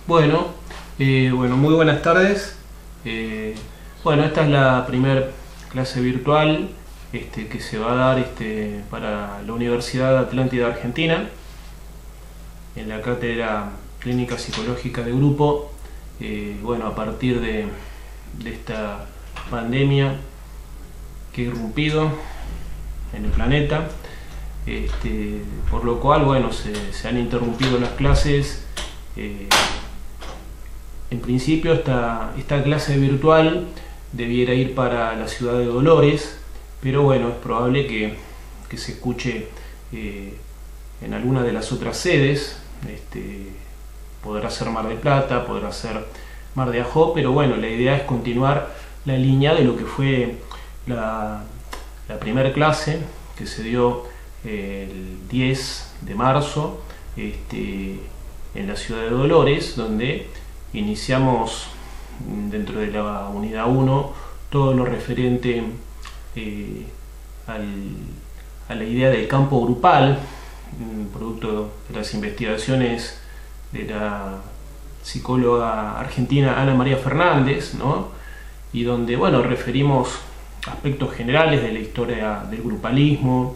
Bueno, muy buenas tardes. Esta es la primera clase virtual que se va a dar para la Universidad Atlántida Argentina, en la cátedra Clínica Psicológica de Grupo. A partir de esta pandemia que ha irrumpido en el planeta, por lo cual se han interrumpido las clases. En principio esta clase virtual debiera ir para la ciudad de Dolores, pero es probable que se escuche en alguna de las otras sedes. Podrá ser Mar del Plata, podrá ser Mar de Ajó, pero la idea es continuar la línea de lo que fue la primera clase que se dio el 10 de marzo en la ciudad de Dolores, donde iniciamos dentro de la unidad 1 todo lo referente a la idea del campo grupal, producto de las investigaciones de la psicóloga argentina Ana María Fernández, ¿no? Y donde referimos aspectos generales de la historia del grupalismo,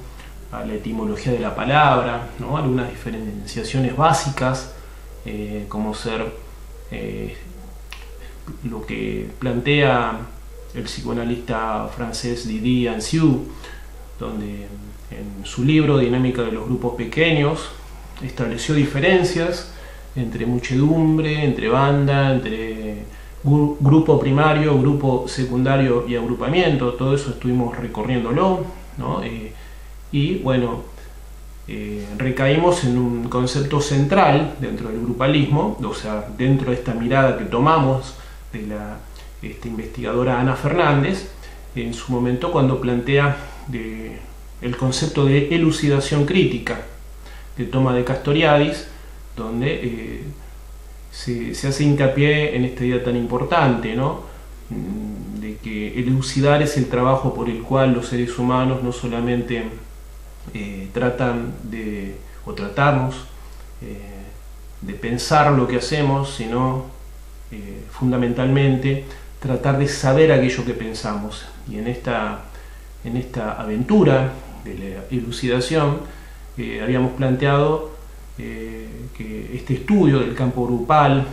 a la etimología de la palabra, ¿no? Algunas diferenciaciones básicas, como ser lo que plantea el psicoanalista francés Didier Ansiou, donde en su libro Dinámica de los grupos pequeños estableció diferencias entre muchedumbre, entre banda, entre grupo primario, grupo secundario y agrupamiento. Todo eso estuvimos recorriéndolo, ¿no? Recaímos en un concepto central dentro del grupalismo, o sea, dentro de esta mirada que tomamos de la investigadora Ana Fernández en su momento, cuando plantea el concepto de elucidación crítica, que toma de Castoriadis, donde se hace hincapié en esta idea tan importante, ¿no? De que elucidar es el trabajo por el cual los seres humanos no solamente tratamos de pensar lo que hacemos, sino fundamentalmente tratar de saber aquello que pensamos. Y en esta aventura de la elucidación habíamos planteado que este estudio del campo grupal,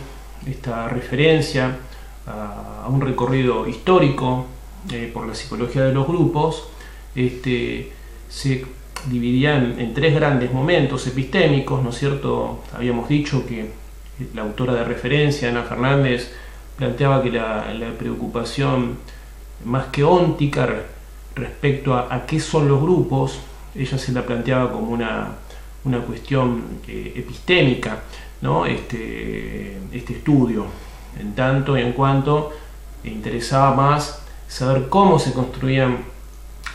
esta referencia a un recorrido histórico por la psicología de los grupos, se dividía en tres grandes momentos epistémicos, ¿no es cierto? Habíamos dicho que la autora de referencia, Ana Fernández, planteaba que la preocupación más que óntica respecto a qué son los grupos, ella se la planteaba como una cuestión epistémica, ¿no? Este estudio, en tanto y en cuanto interesaba más saber cómo se construían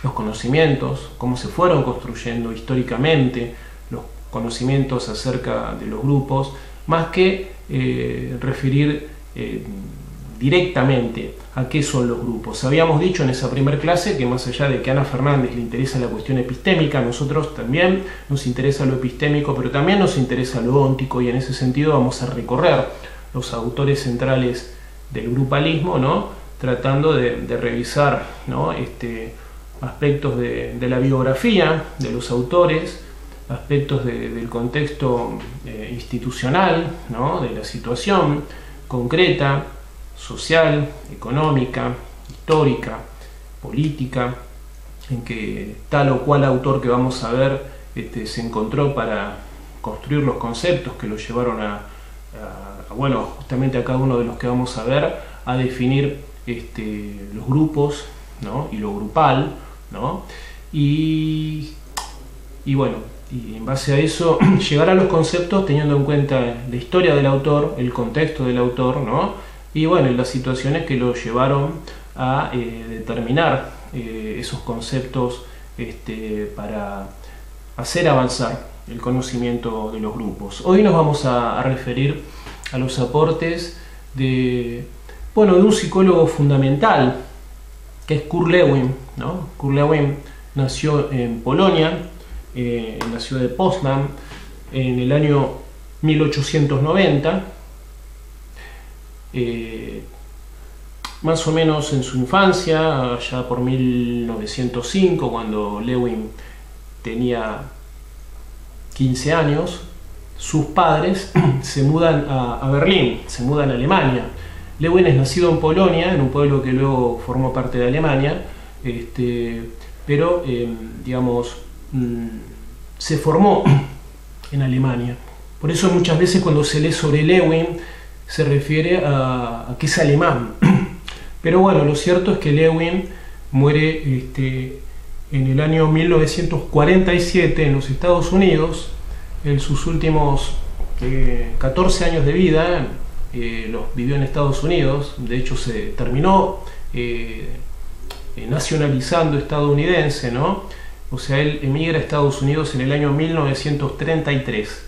los conocimientos, cómo se fueron construyendo históricamente los conocimientos acerca de los grupos, más que referir directamente a qué son los grupos. Habíamos dicho en esa primera clase que más allá de que a Ana Fernández le interesa la cuestión epistémica, a nosotros también nos interesa lo epistémico, pero también nos interesa lo óntico, y en ese sentido vamos a recorrer los autores centrales del grupalismo, ¿no? Tratando de revisar, ¿no? Aspectos de la biografía de los autores, aspectos del contexto institucional, ¿no? De la situación concreta, social, económica, histórica, política, en que tal o cual autor que vamos a ver se encontró para construir los conceptos que lo llevaron justamente a cada uno de los que vamos a ver, a definir los grupos, ¿no? Y lo grupal, ¿no? Y en base a eso llegar a los conceptos teniendo en cuenta la historia del autor, el contexto del autor, ¿no? Y las situaciones que lo llevaron a determinar esos conceptos para hacer avanzar el conocimiento de los grupos. Hoy nos vamos a referir a los aportes de un psicólogo fundamental, que es Kurt Lewin, ¿no? Kurt Lewin nació en Polonia, en la ciudad de Poznań, en el año 1890, más o menos en su infancia, allá por 1905, cuando Lewin tenía 15 años, sus padres se mudan a Berlín, se mudan a Alemania. Lewin es nacido en Polonia, en un pueblo que luego formó parte de Alemania, pero digamos, se formó en Alemania. Por eso muchas veces cuando se lee sobre Lewin se refiere a que es alemán. Pero bueno, lo cierto es que Lewin muere en el año 1947 en los Estados Unidos. En sus últimos 14 años de vida los vivió en Estados Unidos. De hecho se terminó nacionalizando estadounidense, ¿no? O sea, él emigra a Estados Unidos en el año 1933,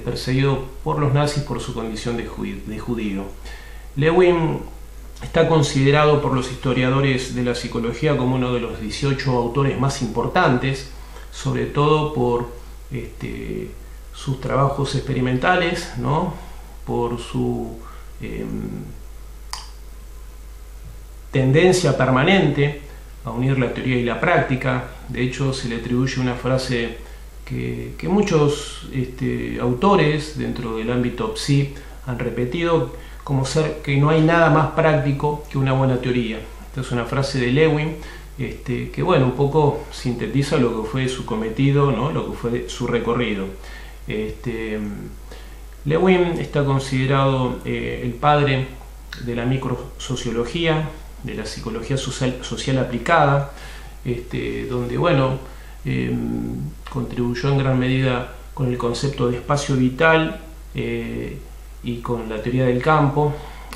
perseguido por los nazis por su condición de judío. Lewin está considerado por los historiadores de la psicología como uno de los 18 autores más importantes, sobre todo por sus trabajos experimentales, ¿no? Por su tendencia permanente a unir la teoría y la práctica. De hecho, se le atribuye una frase que muchos autores dentro del ámbito psi han repetido, como ser que no hay nada más práctico que una buena teoría. Esta es una frase de Lewin que bueno, un poco sintetiza lo que fue su cometido, ¿no? Lo que fue su recorrido. Lewin está considerado el padre de la microsociología, de la psicología social aplicada, donde bueno, contribuyó en gran medida con el concepto de espacio vital y con la teoría del campo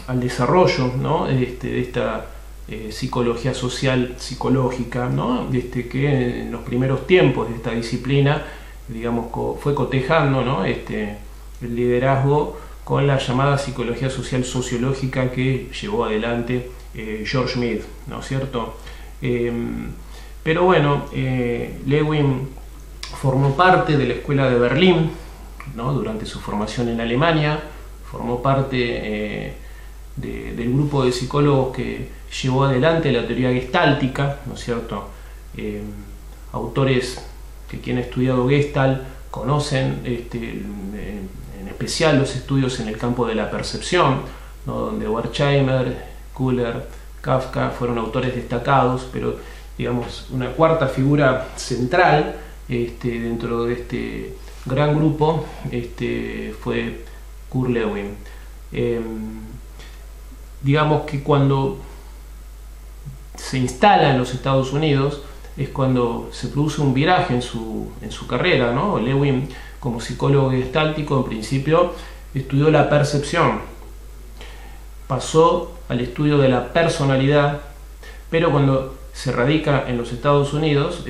al desarrollo, ¿no? de esta psicología social psicológica, ¿no? Que en los primeros tiempos de esta disciplina, digamos, fue cotejando, ¿no? el liderazgo con la llamada psicología social sociológica que llevó adelante George Mead, ¿no es cierto? Pero bueno, Lewin formó parte de la escuela de Berlín, ¿no? Durante su formación en Alemania, formó parte del grupo de psicólogos que llevó adelante la teoría gestáltica, ¿no es cierto? Autores que quien ha estudiado Gestalt conocen, en especial los estudios en el campo de la percepción, ¿no? Donde Wertheimer, Kuller, Kafka fueron autores destacados, pero digamos una cuarta figura central dentro de este gran grupo fue Kurt Lewin. Digamos que cuando se instala en los Estados Unidos es cuando se produce un viraje en su carrera, ¿no? Lewin, como psicólogo gestáltico, en principio estudió la percepción, pasó al estudio de la personalidad, pero cuando se radica en los Estados Unidos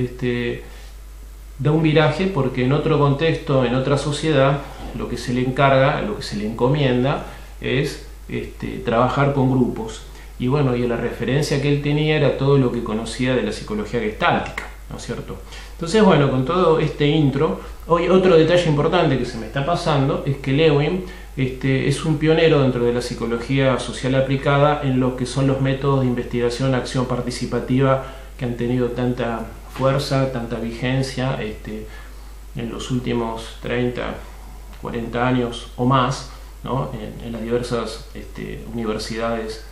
da un viraje porque en otro contexto, en otra sociedad, lo que se le encarga, lo que se le encomienda es trabajar con grupos. Y bueno, y la referencia que él tenía era todo lo que conocía de la psicología gestáltica, ¿no es cierto? Entonces, bueno, con todo este intro, hoy otro detalle importante que se me está pasando es que Lewin es un pionero dentro de la psicología social aplicada en lo que son los métodos de investigación, acción participativa que han tenido tanta fuerza, tanta vigencia en los últimos 30, 40 años o más, ¿no? en las diversas universidades,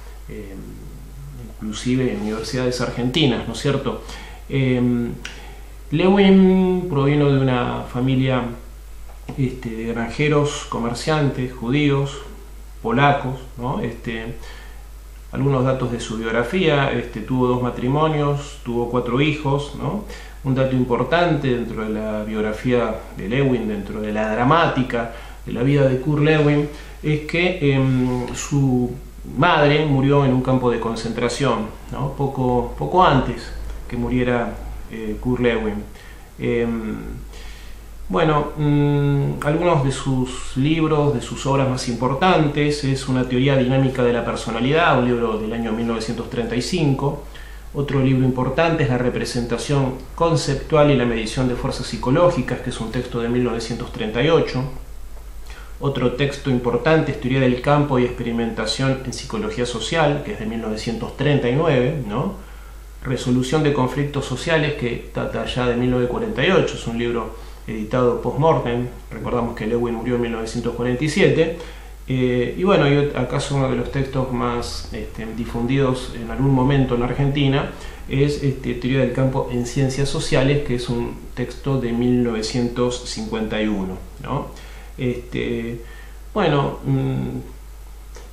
inclusive en universidades argentinas, ¿no es cierto? Lewin provino de una familia de granjeros, comerciantes, judíos, polacos, ¿no? Algunos datos de su biografía: tuvo 2 matrimonios, tuvo 4 hijos, ¿no? Un dato importante dentro de la biografía de Lewin, dentro de la dramática de la vida de Kurt Lewin, es que su madre murió en un campo de concentración, ¿no? Poco antes que muriera Kurt Lewin. Bueno, algunos de sus libros, de sus obras más importantes, es Una teoría dinámica de la personalidad, un libro del año 1935. Otro libro importante es La representación conceptual y la medición de fuerzas psicológicas, que es un texto de 1938. Otro texto importante es Teoría del campo y experimentación en psicología social, que es de 1939, ¿no? Resolución de conflictos sociales, que data ya de 1948, es un libro editado post-mortem. Recordamos que Lewin murió en 1947. Y bueno, acaso uno de los textos más difundidos en algún momento en Argentina es Teoría del campo en ciencias sociales, que es un texto de 1951, ¿no? Bueno,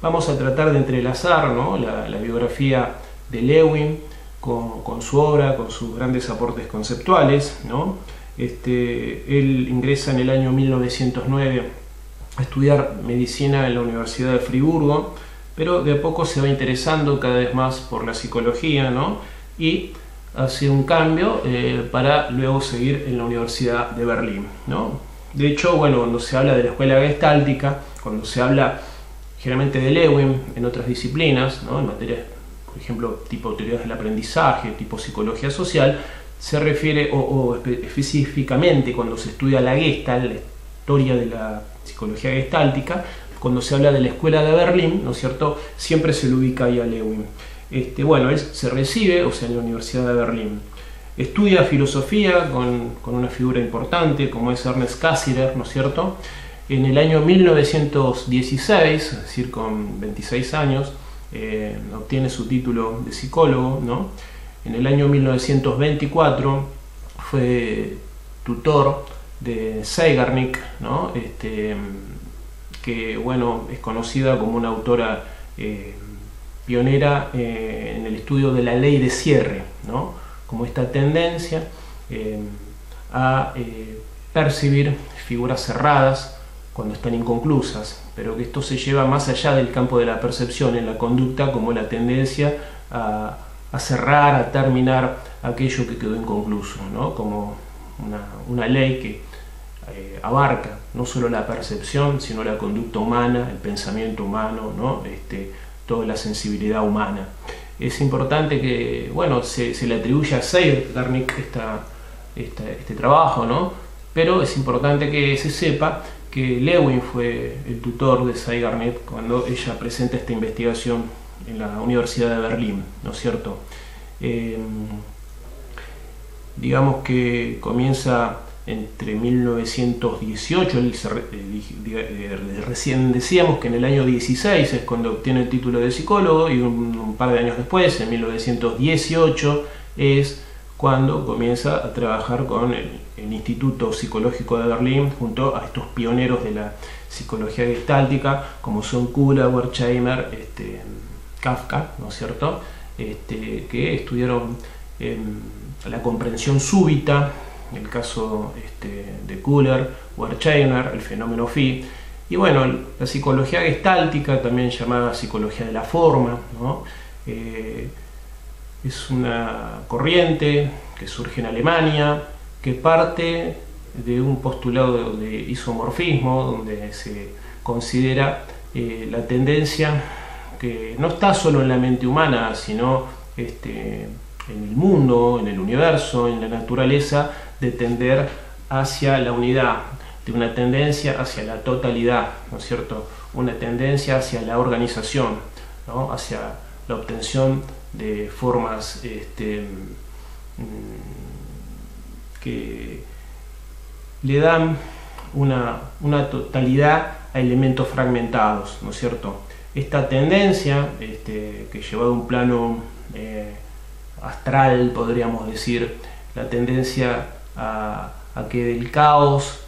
vamos a tratar de entrelazar, ¿no?, la biografía de Lewin con su obra, con sus grandes aportes conceptuales, ¿no? Él ingresa en el año 1909 a estudiar medicina en la Universidad de Friburgo, pero de a poco se va interesando cada vez más por la psicología, ¿no? Y hace un cambio para luego seguir en la Universidad de Berlín, ¿no? De hecho, bueno, cuando se habla de la escuela gestáltica, cuando se habla generalmente de Lewin en otras disciplinas, ¿no?, en materias, por ejemplo, tipo teorías del aprendizaje, tipo psicología social, se refiere, o específicamente cuando se estudia la Gestalt, la historia de la psicología gestáltica, cuando se habla de la escuela de Berlín, ¿no es cierto?, siempre se lo ubica ahí a Lewin. Bueno, él se recibe, o sea, en la Universidad de Berlín. Estudia filosofía con una figura importante como es Ernest Cassirer, ¿no es cierto? En el año 1916, es decir, con 26 años, obtiene su título de psicólogo, ¿no? En el año 1924 fue tutor de Zeigarnik, ¿no? Que bueno, es conocida como una autora pionera en el estudio de la ley de cierre, ¿no?, como esta tendencia a percibir figuras cerradas cuando están inconclusas, pero que esto se lleva más allá del campo de la percepción en la conducta, como la tendencia a cerrar, a terminar aquello que quedó inconcluso, ¿no?, como una ley que abarca no solo la percepción, sino la conducta humana, el pensamiento humano, ¿no?, toda la sensibilidad humana. Es importante que, bueno, se le atribuye a Zeigarnik este trabajo, ¿no?, pero es importante que se sepa que Lewin fue el tutor de Zeigarnik cuando ella presenta esta investigación en la Universidad de Berlín, ¿no es cierto? Digamos que comienza entre 1918, recién decíamos que en el año 16 es cuando obtiene el título de psicólogo, y un par de años después, en 1918, es cuando comienza a trabajar con el Instituto Psicológico de Berlín junto a estos pioneros de la psicología gestáltica como son Kuhler, Wertheimer, Kafka, ¿no es cierto?, que estudiaron la comprensión súbita, en el caso de Kuhler, Wertheimer, el fenómeno Phi, y bueno, la psicología gestáltica, también llamada psicología de la forma, ¿no?, es una corriente que surge en Alemania, que parte de un postulado de isomorfismo, donde se considera la tendencia que no está solo en la mente humana, sino en el mundo, en el universo, en la naturaleza, de tender hacia la unidad, de una tendencia hacia la totalidad, ¿no es cierto?, una tendencia hacia la organización, ¿no?, hacia la obtención de formas que le dan una totalidad a elementos fragmentados, ¿no es cierto? Esta tendencia, que llevado a un plano astral, podríamos decir, la tendencia a que del caos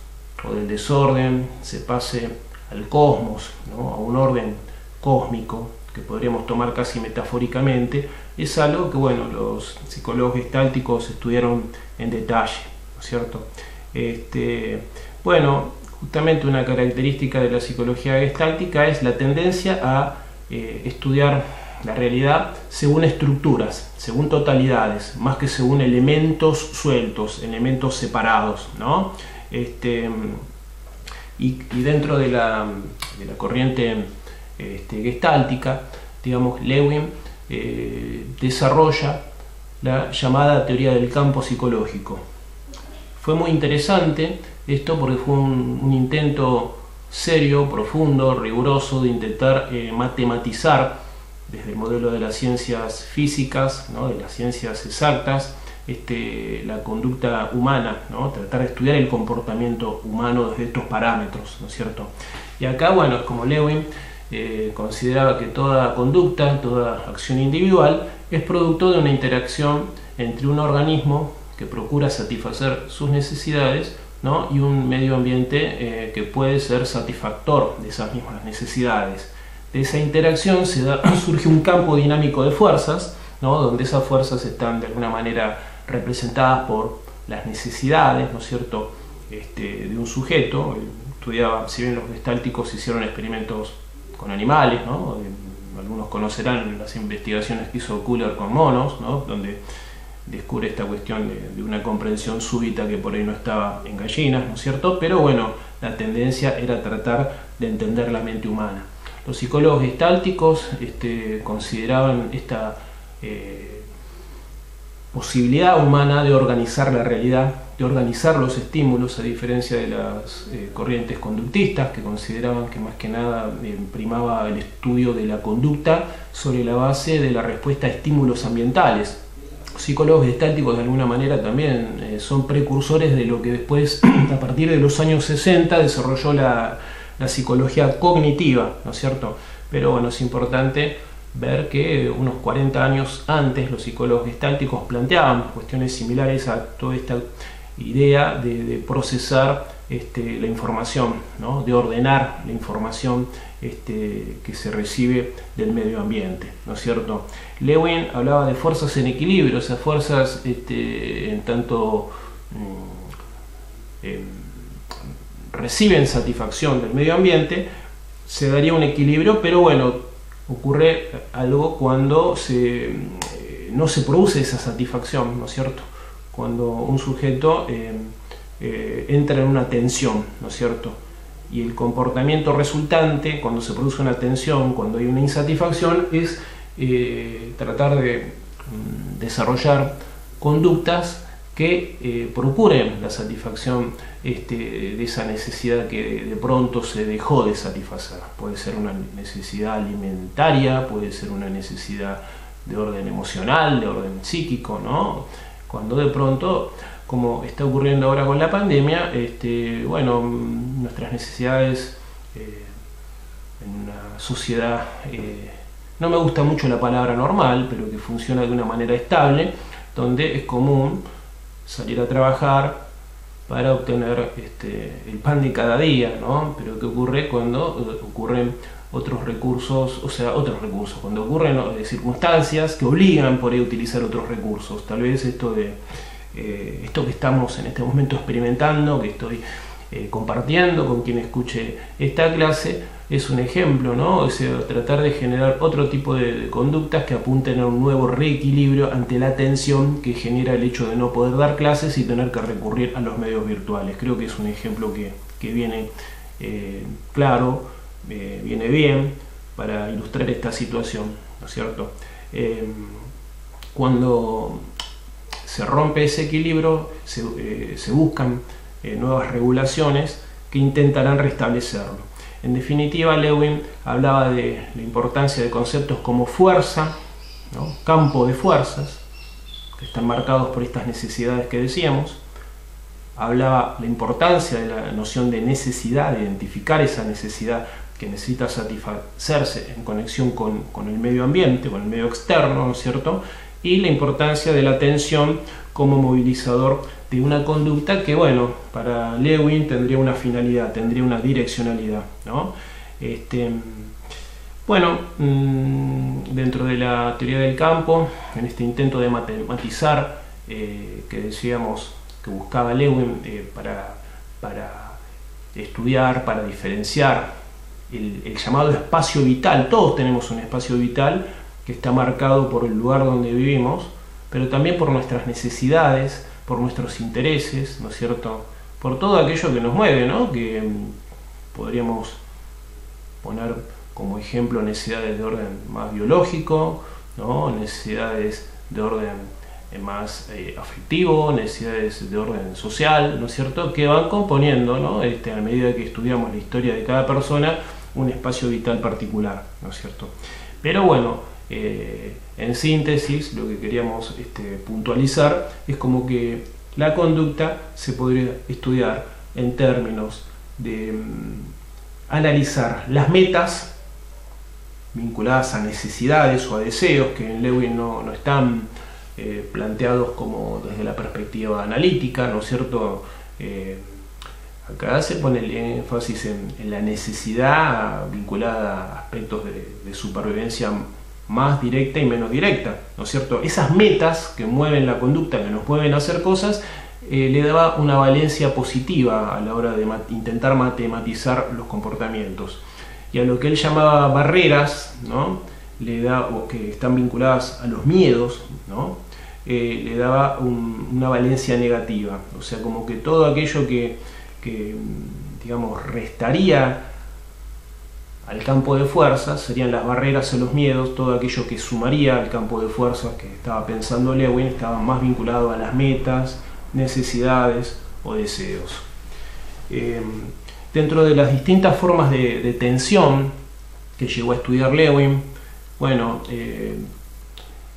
o del desorden se pase al cosmos, ¿no?, a un orden cósmico, que podríamos tomar casi metafóricamente, es algo que, bueno, los psicólogos gestálticos estudiaron en detalle, ¿no es cierto? Bueno, justamente una característica de la psicología gestáltica es la tendencia a estudiar la realidad según estructuras, según totalidades, más que según elementos sueltos, elementos separados, ¿no? Y dentro de la corriente gestáltica, digamos, Lewin desarrolla la llamada teoría del campo psicológico. Fue muy interesante esto porque fue un intento serio, profundo, riguroso, de intentar matematizar desde el modelo de las ciencias físicas, ¿no?, de las ciencias exactas, la conducta humana, ¿no?, tratar de estudiar el comportamiento humano desde estos parámetros, ¿no es cierto? Y acá, bueno, como Lewin consideraba que toda conducta, toda acción individual es producto de una interacción entre un organismo que procura satisfacer sus necesidades, ¿no?, y un medio ambiente que puede ser satisfactor de esas mismas necesidades. De esa interacción surge un campo dinámico de fuerzas, ¿no?, donde esas fuerzas están de alguna manera representadas por las necesidades, ¿no es cierto?, de un sujeto. Estudiaba, si bien los gestálticos hicieron experimentos con animales, ¿no?, algunos conocerán las investigaciones que hizo Kuller con monos, ¿no?, donde descubre esta cuestión de una comprensión súbita que por ahí no estaba en gallinas, ¿no es cierto? Pero bueno, la tendencia era tratar de entender la mente humana. Los psicólogos gestálticos consideraban esta posibilidad humana de organizar la realidad, de organizar los estímulos, a diferencia de las corrientes conductistas, que consideraban que más que nada primaba el estudio de la conducta sobre la base de la respuesta a estímulos ambientales. Los psicólogos gestálticos de alguna manera también son precursores de lo que después, a partir de los años 60, desarrolló la psicología cognitiva, ¿no es cierto? Pero bueno, es importante ver que unos 40 años antes los psicólogos gestálticos planteaban cuestiones similares a toda esta idea de procesar la información, ¿no?, de ordenar la información que se recibe del medio ambiente, ¿no es cierto? Lewin hablaba de fuerzas en equilibrio, esas fuerzas en tanto reciben satisfacción del medio ambiente, se daría un equilibrio, pero bueno, ocurre algo cuando no se produce esa satisfacción, ¿no es cierto? Cuando un sujeto entra en una tensión, ¿no es cierto? Y el comportamiento resultante, cuando se produce una tensión, cuando hay una insatisfacción, es tratar de desarrollar conductas que procuren la satisfacción de esa necesidad que de pronto se dejó de satisfacer. Puede ser una necesidad alimentaria, puede ser una necesidad de orden emocional, de orden psíquico, ¿no? Cuando de pronto, como está ocurriendo ahora con la pandemia, bueno, nuestras necesidades en una sociedad, no me gusta mucho la palabra normal, pero que funciona de una manera estable, donde es común salir a trabajar para obtener el pan de cada día, ¿no? Pero ¿qué ocurre cuando ocurren otros recursos, cuando ocurren circunstancias que obligan por ahí a utilizar otros recursos? Tal vez esto que estamos en este momento experimentando, que estoy compartiendo con quien escuche esta clase, es un ejemplo, ¿no? O sea, tratar de generar otro tipo de conductas que apunten a un nuevo reequilibrio ante la tensión que genera el hecho de no poder dar clases y tener que recurrir a los medios virtuales. Creo que es un ejemplo que viene claro, viene bien para ilustrar esta situación, ¿no es cierto? Cuando se rompe ese equilibrio, se buscan nuevas regulaciones que intentarán restablecerlo. En definitiva, Lewin hablaba de la importancia de conceptos como fuerza, ¿no?, campo de fuerzas, que están marcados por estas necesidades que decíamos. Hablaba la importancia de la noción de necesidad, de identificar esa necesidad que necesita satisfacerse en conexión con el medio ambiente, con el medio externo, ¿no es cierto? Y la importancia de la atención como movilizador de una conducta que, bueno, para Lewin tendría una finalidad, tendría una direccionalidad, ¿no? Bueno, dentro de la teoría del campo, en este intento de matematizar que decíamos que buscaba Lewin para estudiar, para diferenciar el llamado espacio vital. Todos tenemos un espacio vital que está marcado por el lugar donde vivimos, pero también por nuestras necesidades, por nuestros intereses, ¿no es cierto? Por todo aquello que nos mueve, ¿no? Que podríamos poner como ejemplo necesidades de orden más biológico, ¿no?, necesidades de orden más afectivo, necesidades de orden social, ¿no es cierto?, que van componiendo, ¿no?, a medida que estudiamos la historia de cada persona, un espacio vital particular, ¿no es cierto? Pero bueno, en síntesis, lo que queríamos puntualizar es como que la conducta se podría estudiar en términos de analizar las metas vinculadas a necesidades o a deseos, que en Lewin no están planteados como desde la perspectiva analítica, ¿no es cierto? Acá se pone el énfasis en la necesidad vinculada a aspectos de supervivencia más directa y menos directa, ¿no es cierto? Esas metas que mueven la conducta, que nos mueven a hacer cosas, le daba una valencia positiva a la hora de intentar matematizar los comportamientos. Y a lo que él llamaba barreras, ¿no?, o que están vinculadas a los miedos, ¿no?, le daba una valencia negativa. O sea, como que todo aquello que digamos, restaría al campo de fuerzas serían las barreras a los miedos. Todo aquello que sumaría al campo de fuerzas que estaba pensando Lewin estaba más vinculado a las metas, necesidades o deseos. Dentro de las distintas formas de tensión que llegó a estudiar Lewin, bueno,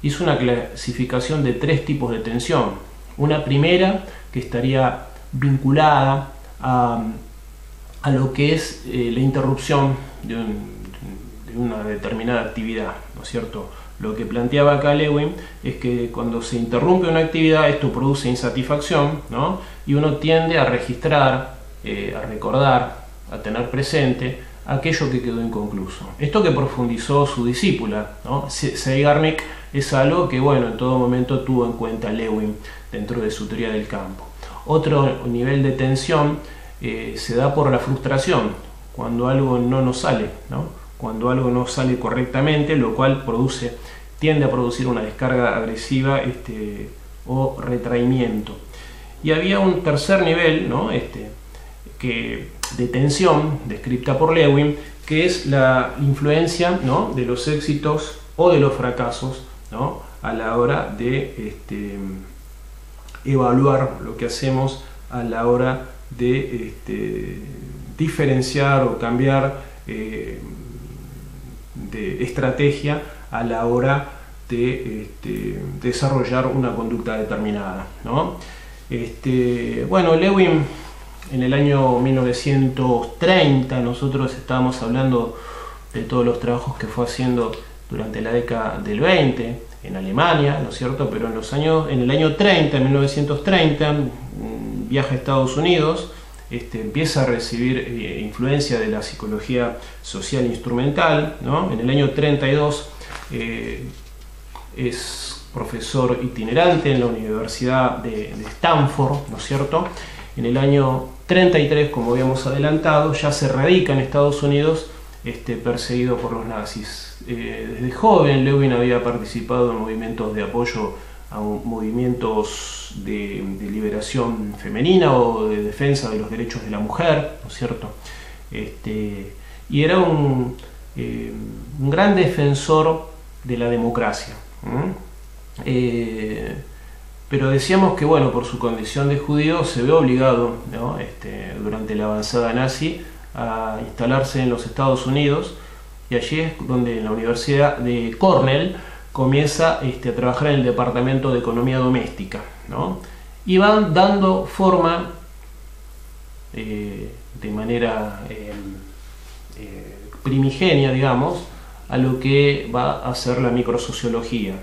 hizo una clasificación de 3 tipos de tensión. Una primera que estaría vinculada a lo que es la interrupción de una determinada actividad, ¿no es cierto? Lo que planteaba acá Lewin es que cuando se interrumpe una actividad, esto produce insatisfacción, ¿no?, y uno tiende a registrar, a recordar, a tener presente aquello que quedó inconcluso. Esto que profundizó su discípula, ¿no? Zeigarnik, es algo que, bueno, en todo momento tuvo en cuenta Lewin dentro de su teoría del campo. Otro nivel de tensión se da por la frustración, cuando algo no nos sale, ¿no?, cuando algo no sale correctamente, lo cual tiende a producir una descarga agresiva o retraimiento. Y había un tercer nivel, ¿no?, de tensión descrita por Lewin, que es la influencia, ¿no?, de los éxitos o de los fracasos, ¿no?, a la hora de evaluar lo que hacemos a la hora de diferenciar o cambiar de estrategia a la hora de desarrollar una conducta determinada, ¿no? Bueno, Lewin, en el año 1930, nosotros estábamos hablando de todos los trabajos que fue haciendo durante la década del 20 en Alemania, ¿no es cierto? Pero en el año 30, en 1930, viaja a Estados Unidos, empieza a recibir influencia de la psicología social instrumental, ¿no? En el año 32 es profesor itinerante en la Universidad de Stanford, ¿no es cierto? En el año 33, como habíamos adelantado, ya se radica en Estados Unidos, perseguido por los nazis. Desde joven Lewin había participado en movimientos de apoyo a movimientos de liberación femenina o de defensa de los derechos de la mujer, ¿no es cierto? Y era un gran defensor de la democracia. Pero decíamos que, bueno, por su condición de judío se ve obligado, ¿no?, durante la avanzada nazi a instalarse en los Estados Unidos, y allí es donde en la Universidad de Cornell comienza a trabajar en el Departamento de Economía Doméstica, ¿no? Y van dando forma de manera primigenia, digamos, a lo que va a ser la microsociología.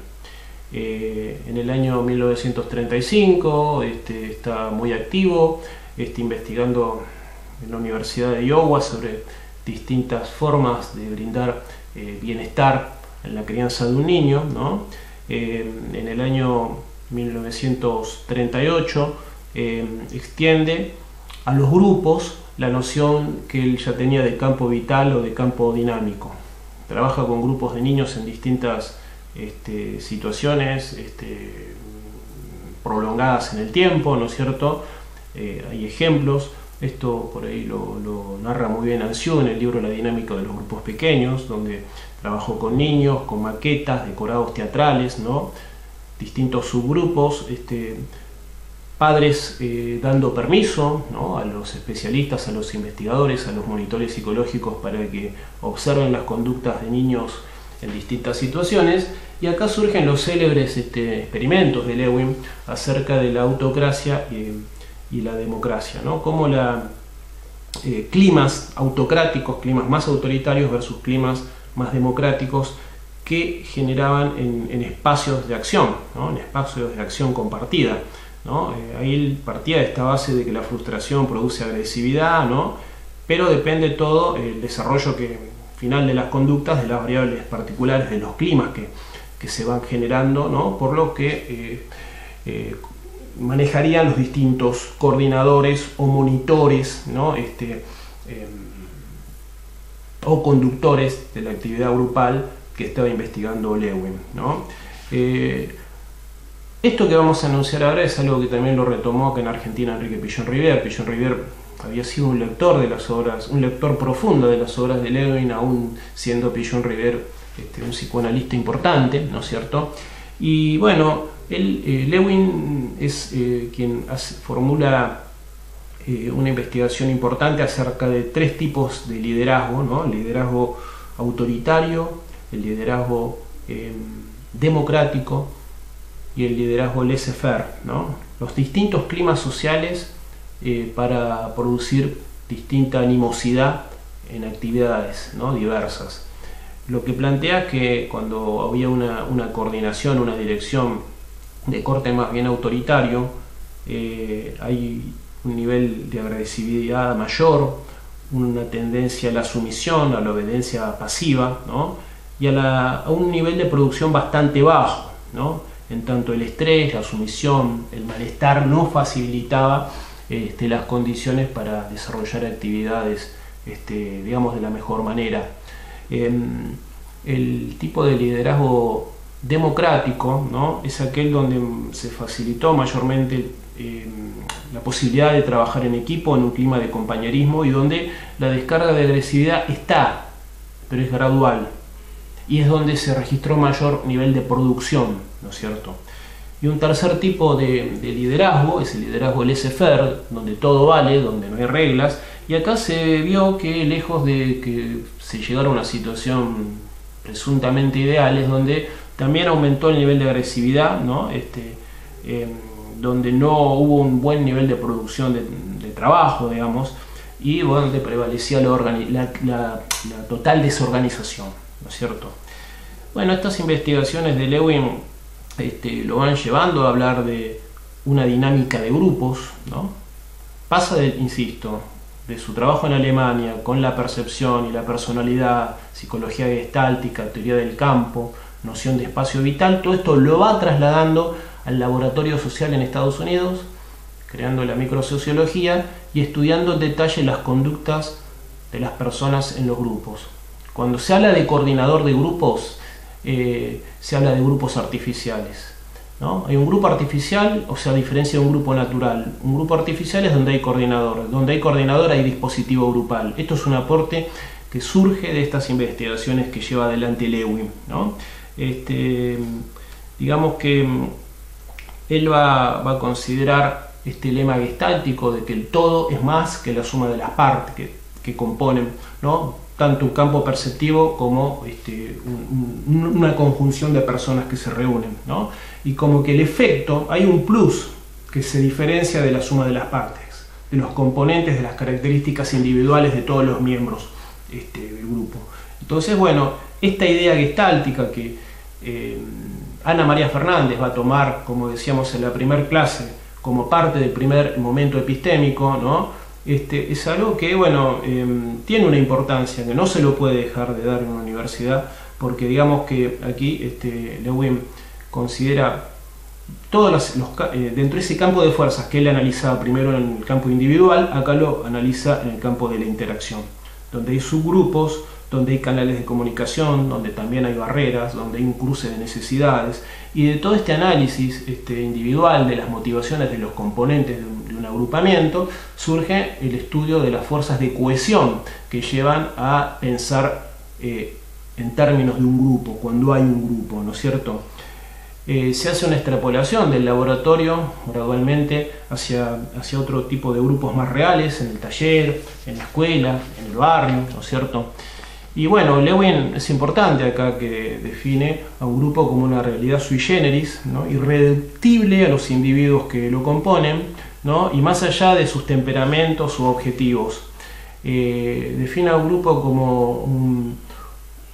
En el año 1935 está muy activo, investigando en la Universidad de Iowa sobre distintas formas de brindar bienestar en la crianza de un niño, ¿no? En el año 1938 extiende a los grupos la noción que él ya tenía de campo vital o de campo dinámico. Trabaja con grupos de niños en distintas situaciones prolongadas en el tiempo, ¿no es cierto? Hay ejemplos, esto por ahí lo narra muy bien Anciu en el libro La dinámica de los grupos pequeños, donde trabajó con niños, con maquetas, decorados teatrales, ¿no? distintos subgrupos, padres dando permiso, ¿no?, a los especialistas, a los investigadores, a los monitores psicológicos para que observen las conductas de niños en distintas situaciones. Y acá surgen los célebres experimentos de Lewin acerca de la autocracia y la democracia, ¿no? Como climas autocráticos, climas más autoritarios versus climas más democráticos que generaban en espacios de acción, ¿no?, en espacios de acción compartida, ¿no? Ahí partía de esta base de que la frustración produce agresividad, ¿no?, pero depende todo el desarrollo final de las conductas de las variables particulares de los climas que se van generando, ¿no?, por lo que manejarían los distintos coordinadores o monitores, ¿no?, o conductores de la actividad grupal que estaba investigando Lewin, ¿no? Esto que vamos a anunciar ahora es algo que también lo retomó acá en Argentina Enrique Pillón Rivière. Pillón Rivière había sido un lector de las obras, un lector profundo de las obras de Lewin, aún siendo Pillón Rivière un psicoanalista importante, ¿no es cierto? Y bueno, Lewin es quien formula una investigación importante acerca de tres tipos de liderazgo, ¿no? El liderazgo autoritario, el liderazgo democrático y el liderazgo laissez-faire, ¿no? Los distintos climas sociales para producir distinta animosidad en actividades, ¿no?, diversas. Lo que plantea es que cuando había una coordinación, una dirección de corte más bien autoritario, hay un nivel de agresividad mayor, una tendencia a la sumisión, a la obediencia pasiva, ¿no?, y a un nivel de producción bastante bajo, ¿no? En tanto el estrés, la sumisión, el malestar no facilitaba las condiciones para desarrollar actividades, digamos, de la mejor manera. El tipo de liderazgo democrático, ¿no?, es aquel donde se facilitó mayormente la posibilidad de trabajar en equipo en un clima de compañerismo y donde la descarga de agresividad está, pero es gradual, y es donde se registró mayor nivel de producción, ¿no es cierto? Y un tercer tipo de liderazgo es el liderazgo laissez-faire, donde todo vale, donde no hay reglas, y acá se vio que lejos de que se llegara a una situación presuntamente ideal, es donde también aumentó el nivel de agresividad, ¿no?, donde no hubo un buen nivel de producción de trabajo, digamos, y donde prevalecía la total desorganización, ¿no es cierto? Bueno, estas investigaciones de Lewin lo van llevando a hablar de una dinámica de grupos, ¿no? Pasa insisto, de su trabajo en Alemania con la percepción y la personalidad, psicología gestáltica, teoría del campo, noción de espacio vital, todo esto lo va trasladando al laboratorio social en Estados Unidos, creando la microsociología y estudiando en detalle las conductas de las personas en los grupos. Cuando se habla de coordinador de grupos, se habla de grupos artificiales, ¿no? Hay un grupo artificial, o sea, a diferencia de un grupo natural. Un grupo artificial es donde hay coordinador hay dispositivo grupal. Esto es un aporte que surge de estas investigaciones que lleva adelante Lewin, ¿no? Digamos que él va a considerar este lema gestáltico de que el todo es más que la suma de las partes que componen, ¿no?, tanto un campo perceptivo como una conjunción de personas que se reúnen, ¿no? Y como que el efecto, hay un plus que se diferencia de la suma de las partes, de los componentes, de las características individuales de todos los miembros del grupo. Entonces, bueno, esta idea gestáltica que Ana María Fernández va a tomar, como decíamos en la primera clase, como parte del primer momento epistémico, ¿no?, es algo que, bueno, tiene una importancia que no se lo puede dejar de dar en una universidad, porque digamos que aquí Lewin considera todos dentro de ese campo de fuerzas que él analizaba primero en el campo individual, acá lo analiza en el campo de la interacción, donde hay subgrupos, donde hay canales de comunicación, donde también hay barreras, donde hay un cruce de necesidades, y de todo este análisis individual de las motivaciones de los componentes de un agrupamiento surge el estudio de las fuerzas de cohesión que llevan a pensar en términos de un grupo, cuando hay un grupo, ¿no es cierto? se hace una extrapolación del laboratorio gradualmente hacia otro tipo de grupos más reales, en el taller, en la escuela, en el barrio, ¿no es cierto? Y bueno, Lewin es importante acá que define a un grupo como una realidad sui generis, ¿no? Irreductible a los individuos que lo componen, ¿no? Y más allá de sus temperamentos u objetivos. Define a un grupo como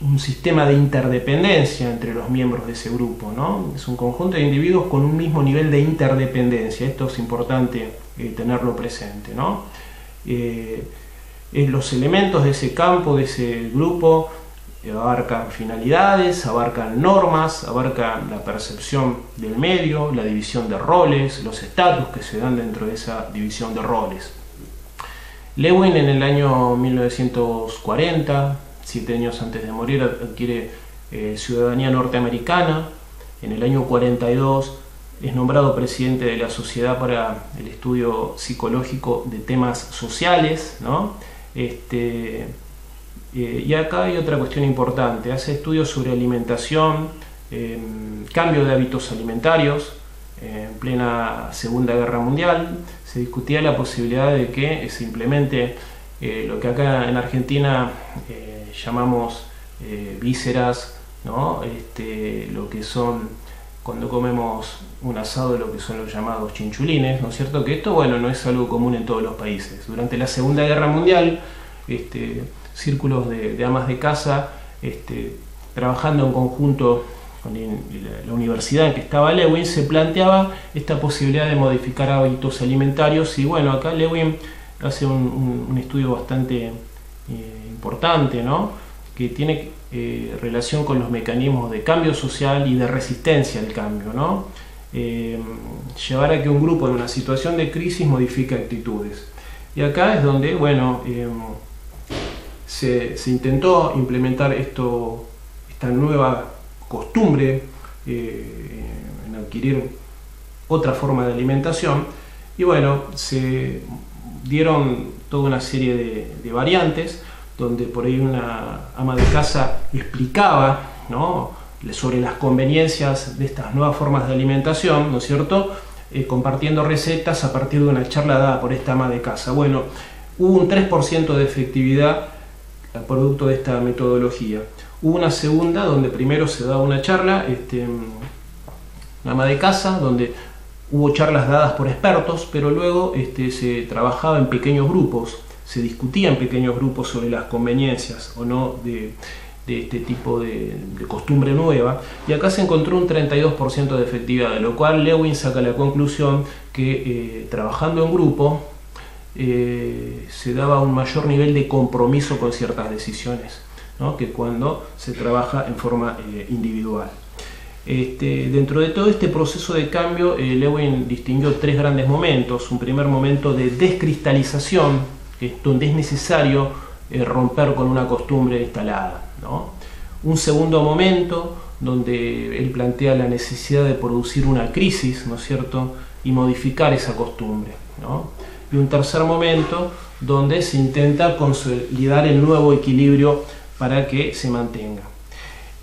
un sistema de interdependencia entre los miembros de ese grupo, ¿no? Es un conjunto de individuos con un mismo nivel de interdependencia. Esto es importante tenerlo presente, ¿no? Los elementos de ese campo, de ese grupo, abarcan finalidades, abarcan normas, abarcan la percepción del medio, la división de roles, los estatus que se dan dentro de esa división de roles. Lewin en el año 1940, 7 años antes de morir, adquiere ciudadanía norteamericana. En el año 42 es nombrado presidente de la Sociedad para el Estudio Psicológico de Temas Sociales, ¿no? Y acá hay otra cuestión importante. Hace estudios sobre alimentación, cambio de hábitos alimentarios. En plena Segunda Guerra Mundial se discutía la posibilidad de que se implemente lo que acá en Argentina llamamos vísceras, ¿no? Lo que son, cuando comemos un asado, lo que son los llamados chinchulines, ¿no es cierto? Que esto, bueno, no es algo común en todos los países. Durante la Segunda Guerra Mundial, círculos de amas de casa, trabajando en conjunto con la universidad en que estaba Lewin, se planteaba esta posibilidad de modificar hábitos alimentarios. Y bueno, acá Lewin hace un estudio bastante importante, ¿no? Que tiene relación con los mecanismos de cambio social y de resistencia al cambio, ¿no? Llevar a que un grupo en una situación de crisis modifique actitudes. Y acá es donde, bueno, se intentó implementar esta nueva costumbre en adquirir otra forma de alimentación. Y bueno, se dieron toda una serie de variantes, donde por ahí una ama de casa explicaba, ¿no?, sobre las conveniencias de estas nuevas formas de alimentación, ¿no es cierto?, compartiendo recetas a partir de una charla dada por esta ama de casa. Bueno, hubo un 3% de efectividad producto de esta metodología. Hubo una segunda donde primero se daba una charla, una ama de casa, donde hubo charlas dadas por expertos, pero luego se trabajaba en pequeños grupos, se discutía en pequeños grupos sobre las conveniencias o no de este tipo de costumbre nueva, y acá se encontró un 32% de efectividad, de lo cual Lewin saca la conclusión que trabajando en grupo se daba un mayor nivel de compromiso con ciertas decisiones, ¿no?, que cuando se trabaja en forma individual. Dentro de todo este proceso de cambio, Lewin distinguió 3 grandes momentos. Un primer momento de descristalización, que es donde es necesario romper con una costumbre instalada, ¿no? Un segundo momento donde él plantea la necesidad de producir una crisis, ¿no es cierto?, y modificar esa costumbre, ¿no? Y un tercer momento donde se intenta consolidar el nuevo equilibrio para que se mantenga.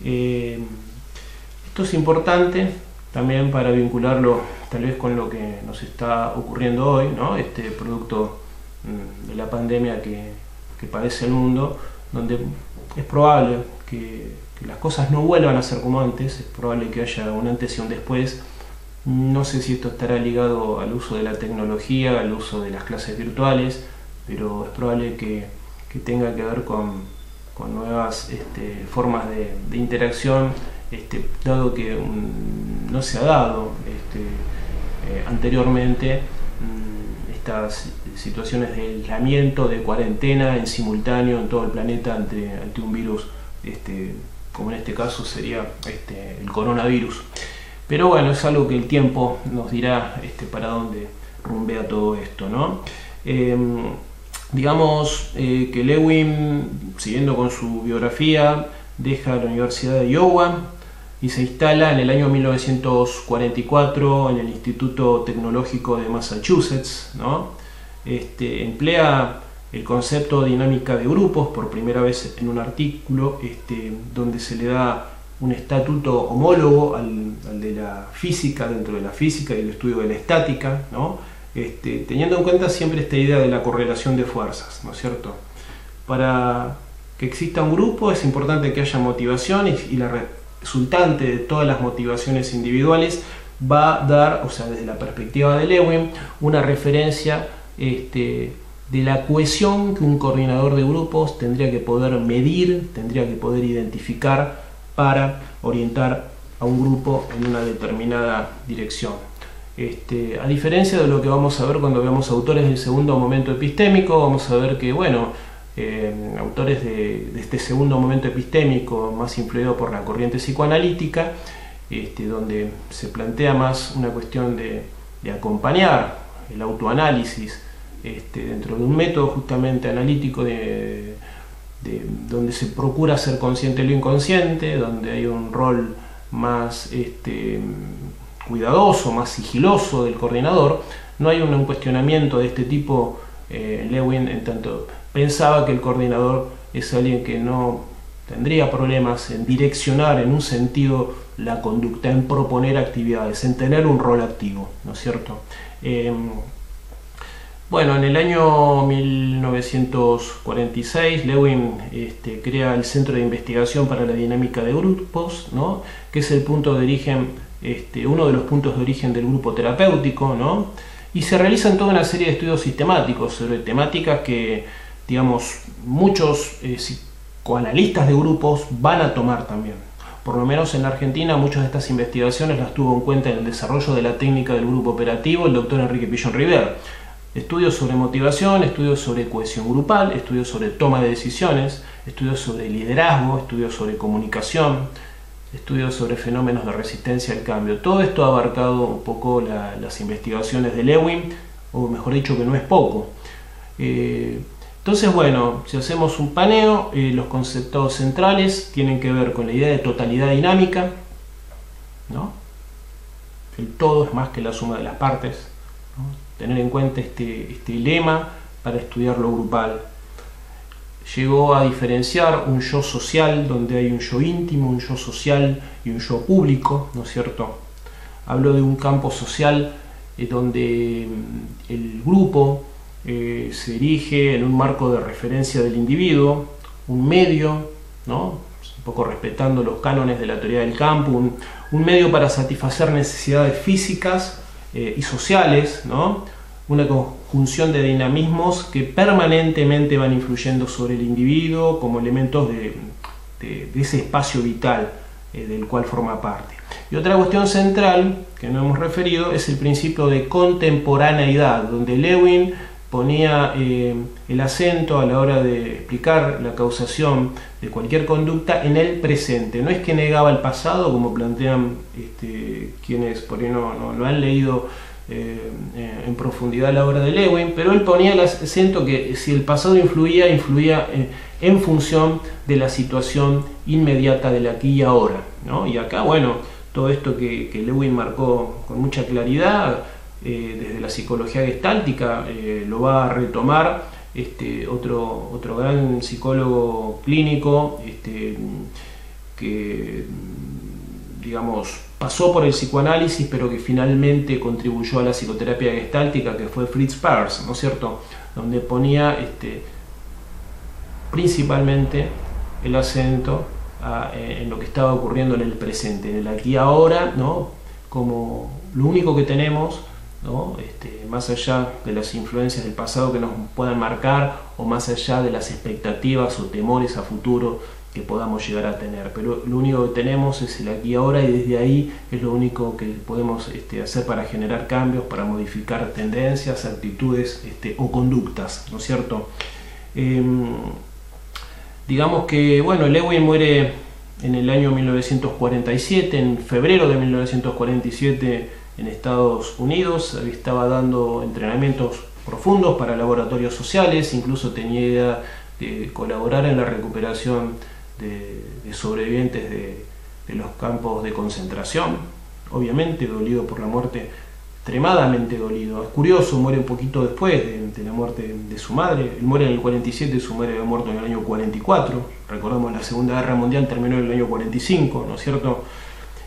Esto es importante también para vincularlo tal vez con lo que nos está ocurriendo hoy, ¿no?, producto de la pandemia que padece el mundo, donde es probable que las cosas no vuelvan a ser como antes, es probable que haya un antes y un después. No sé si esto estará ligado al uso de la tecnología, al uso de las clases virtuales, pero es probable que tenga que ver con nuevas formas de interacción, dado que no se ha dado anteriormente estas situaciones de aislamiento, de cuarentena en simultáneo en todo el planeta ante un virus, como en este caso sería el coronavirus. Pero bueno, es algo que el tiempo nos dirá para dónde rumbea todo esto, ¿no? Digamos que Lewin, siguiendo con su biografía, deja la Universidad de Iowa y se instala en el año 1944 en el Instituto Tecnológico de Massachusetts, ¿no? Emplea el concepto de dinámica de grupos por primera vez en un artículo donde se le da un estatuto homólogo al de la física, dentro de la física y el estudio de la estática, ¿no? Teniendo en cuenta siempre esta idea de la correlación de fuerzas, ¿no es cierto? Para que exista un grupo es importante que haya motivación, y la resultante de todas las motivaciones individuales va a dar, o sea, desde la perspectiva de Lewin, una referencia de la cohesión que un coordinador de grupos tendría que poder medir, tendría que poder identificar para orientar a un grupo en una determinada dirección. A diferencia de lo que vamos a ver cuando veamos autores del segundo momento epistémico, vamos a ver que, bueno, autores de este segundo momento epistémico, más influido por la corriente psicoanalítica, donde se plantea más una cuestión de acompañar el autoanálisis dentro de un método justamente analítico donde se procura ser consciente de lo inconsciente, donde hay un rol más cuidadoso, más sigiloso del coordinador. No hay un cuestionamiento de este tipo. Lewin, en tanto, pensaba que el coordinador es alguien que no tendría problemas en direccionar en un sentido la conducta, en proponer actividades, en tener un rol activo, ¿no es cierto? Bueno, en el año 1946 Lewin crea el Centro de Investigación para la Dinámica de Grupos, ¿no? Que es el punto de origen, uno de los puntos de origen del grupo terapéutico, ¿no? Y se realizan toda una serie de estudios sistemáticos sobre temáticas que, digamos, muchos psicoanalistas de grupos van a tomar también. Por lo menos en la Argentina muchas de estas investigaciones las tuvo en cuenta en el desarrollo de la técnica del grupo operativo el doctor Enrique Pillon River. Estudios sobre motivación, estudios sobre cohesión grupal, estudios sobre toma de decisiones, estudios sobre liderazgo, estudios sobre comunicación, estudios sobre fenómenos de resistencia al cambio. Todo esto ha abarcado un poco las investigaciones de Lewin, o mejor dicho, que no es poco. Entonces, bueno, si hacemos un paneo, los conceptos centrales tienen que ver con la idea de totalidad dinámica, ¿no? El todo es más que la suma de las partes, ¿no? Tener en cuenta este lema para estudiar lo grupal. Llegó a diferenciar un yo social, donde hay un yo íntimo, un yo social y un yo público, ¿no es cierto? Habló de un campo social donde el grupo se erige en un marco de referencia del individuo, un medio, ¿no? Un poco respetando los cánones de la teoría del campo, un medio para satisfacer necesidades físicas y sociales, ¿no? Una conjunción de dinamismos que permanentemente van influyendo sobre el individuo como elementos de ese espacio vital del cual forma parte. Y otra cuestión central que no hemos referido es el principio de contemporaneidad, donde Lewin ponía el acento a la hora de explicar la causación de cualquier conducta en el presente. No es que negaba el pasado, como plantean quienes por ahí no lo han leído en profundidad la obra de Lewin, pero él ponía el acento que si el pasado influía en función de la situación inmediata del aquí y ahora, ¿no? Y acá, bueno, todo esto que Lewin marcó con mucha claridad desde la psicología gestáltica lo va a retomar otro gran psicólogo clínico que, digamos, pasó por el psicoanálisis, pero que finalmente contribuyó a la psicoterapia gestáltica, que fue Fritz Perls, ¿no es cierto? Donde ponía principalmente el acento en lo que estaba ocurriendo en el presente, en el aquí y ahora, ¿no? Como lo único que tenemos, ¿no? Más allá de las influencias del pasado que nos puedan marcar, o más allá de las expectativas o temores a futuro que podamos llegar a tener, pero lo único que tenemos es el aquí y ahora, y desde ahí es lo único que podemos hacer para generar cambios, para modificar tendencias, actitudes o conductas, ¿no es cierto? Digamos que, bueno, Lewin muere en el año 1947, en febrero de 1947 en Estados Unidos. Estaba dando entrenamientos profundos para laboratorios sociales, incluso tenía idea de colaborar en la recuperación de sobrevivientes de los campos de concentración, obviamente dolido por la muerte extremadamente dolido. Es curioso, muere un poquito después de la muerte de su madre. Él muere en el 47, su madre había muerto en el año 44. Recordamos, la Segunda Guerra Mundial terminó en el año 45, ¿no es cierto?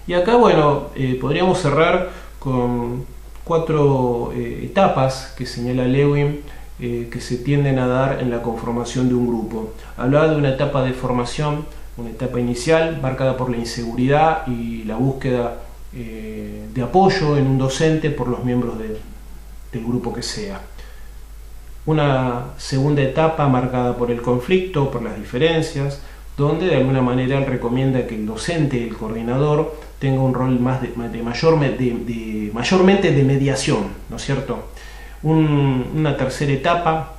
Y acá, bueno, podríamos cerrar con 4 etapas que señala Lewin, que se tienden a dar en la conformación de un grupo. Hablaba de una etapa de formación, una etapa inicial marcada por la inseguridad y la búsqueda de apoyo en un docente por los miembros del grupo que sea. Una segunda etapa marcada por el conflicto, por las diferencias, donde de alguna manera él recomienda que el docente, el coordinador, tenga un rol más mayormente de mediación, ¿no es cierto? Una tercera etapa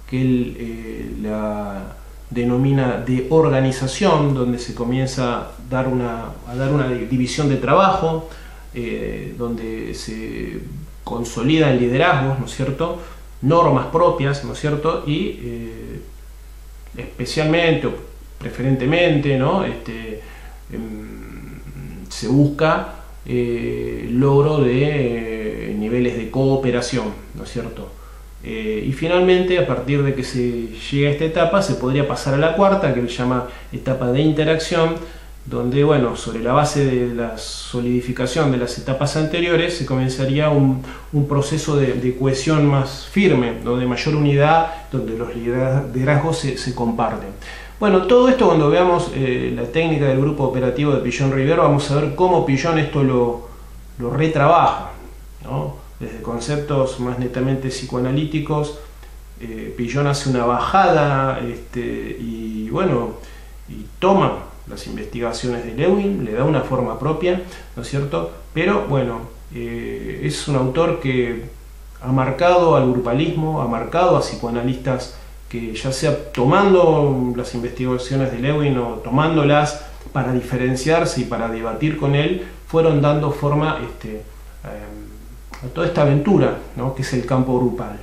que él la denomina de organización, donde se comienza a dar una división de trabajo, donde se consolidan liderazgos, ¿no es cierto?, normas propias, ¿no es cierto?, y especialmente o preferentemente, ¿no?, se busca logro de niveles de cooperación, ¿no es cierto? Y finalmente, a partir de que se llega a esta etapa, se podría pasar a la cuarta, que él llama etapa de interacción, donde, bueno, sobre la base de la solidificación de las etapas anteriores, se comenzaría un proceso de cohesión más firme, ¿no?, de mayor unidad, donde los liderazgos se comparten. Bueno, todo esto, cuando veamos la técnica del grupo operativo de Pillon-Rivero, vamos a ver cómo Pillon esto lo retrabaja, ¿no? Desde conceptos más netamente psicoanalíticos, Pillon hace una bajada y bueno, y toma las investigaciones de Lewin, le da una forma propia, ¿no es cierto? Pero bueno, es un autor que ha marcado al grupalismo, ha marcado a psicoanalistas que, ya sea tomando las investigaciones de Lewin o tomándolas para diferenciarse y para debatir con él, fueron dando forma a toda esta aventura, ¿no?, que es el campo grupal.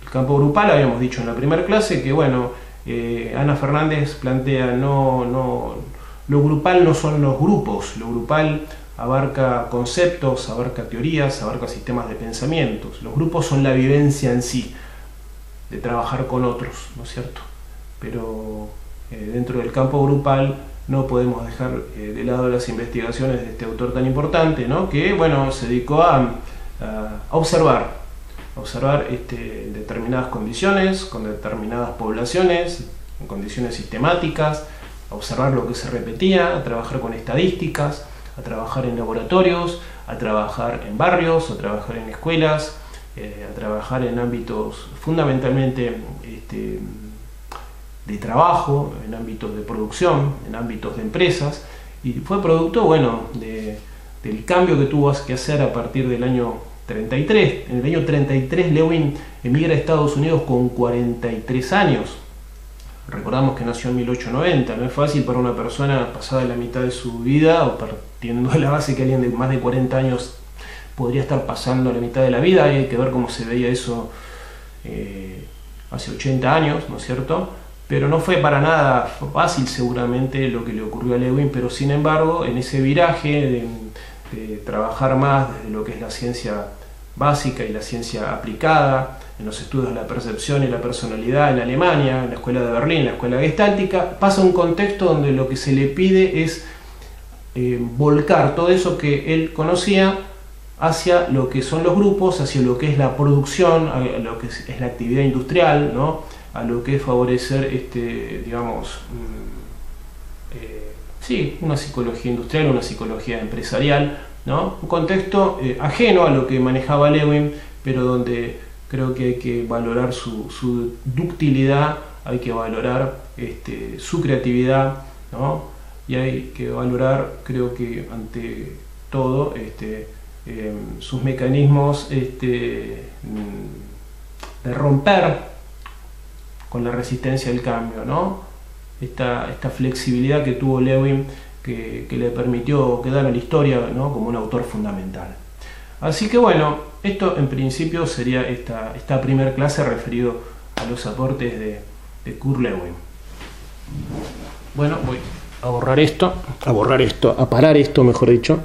El campo grupal, habíamos dicho en la primera clase que, bueno, Ana Fernández plantea, lo grupal no son los grupos, lo grupal abarca conceptos, abarca teorías, abarca sistemas de pensamientos. Los grupos son la vivencia en sí, de trabajar con otros, ¿no es cierto? Pero dentro del campo grupal no podemos dejar de lado las investigaciones de este autor tan importante, ¿no?, que, bueno, se dedicó a observar determinadas condiciones, con determinadas poblaciones, en condiciones sistemáticas, a observar lo que se repetía, a trabajar con estadísticas, a trabajar en laboratorios, a trabajar en barrios, a trabajar en escuelas, a trabajar en ámbitos fundamentalmente de trabajo, en ámbitos de producción, en ámbitos de empresas, y fue producto, bueno, del cambio que tuvo que hacer a partir del año 33. En el año 33 Lewin emigra a Estados Unidos con 43 años. Recordamos que nació en 1890, no es fácil para una persona pasada la mitad de su vida, o partiendo de la base que alguien de más de 40 años podría estar pasando la mitad de la vida. Hay que ver cómo se veía eso hace 80 años, ¿no es cierto? Pero no fue para nada fácil seguramente lo que le ocurrió a Lewin, pero sin embargo, en ese viraje de trabajar más desde lo que es la ciencia básica y la ciencia aplicada, en los estudios de la percepción y la personalidad en Alemania, en la escuela de Berlín, en la escuela gestáltica, pasa a un contexto donde lo que se le pide es volcar todo eso que él conocía hacia lo que son los grupos, hacia lo que es la producción, a lo que es la actividad industrial, ¿no?, a lo que es favorecer, digamos, sí, una psicología industrial, una psicología empresarial, ¿no? Un contexto ajeno a lo que manejaba Lewin, pero donde creo que hay que valorar su ductilidad, hay que valorar su creatividad, ¿no? Y hay que valorar, creo que ante todo, sus mecanismos de romper con la resistencia al cambio, ¿no? Esta flexibilidad que tuvo Lewin, que le permitió quedar en la historia, ¿no?, como un autor fundamental. Así que bueno, esto en principio sería esta primera clase referido a los aportes de Kurt Lewin. Bueno, voy a borrar esto, a parar esto, mejor dicho.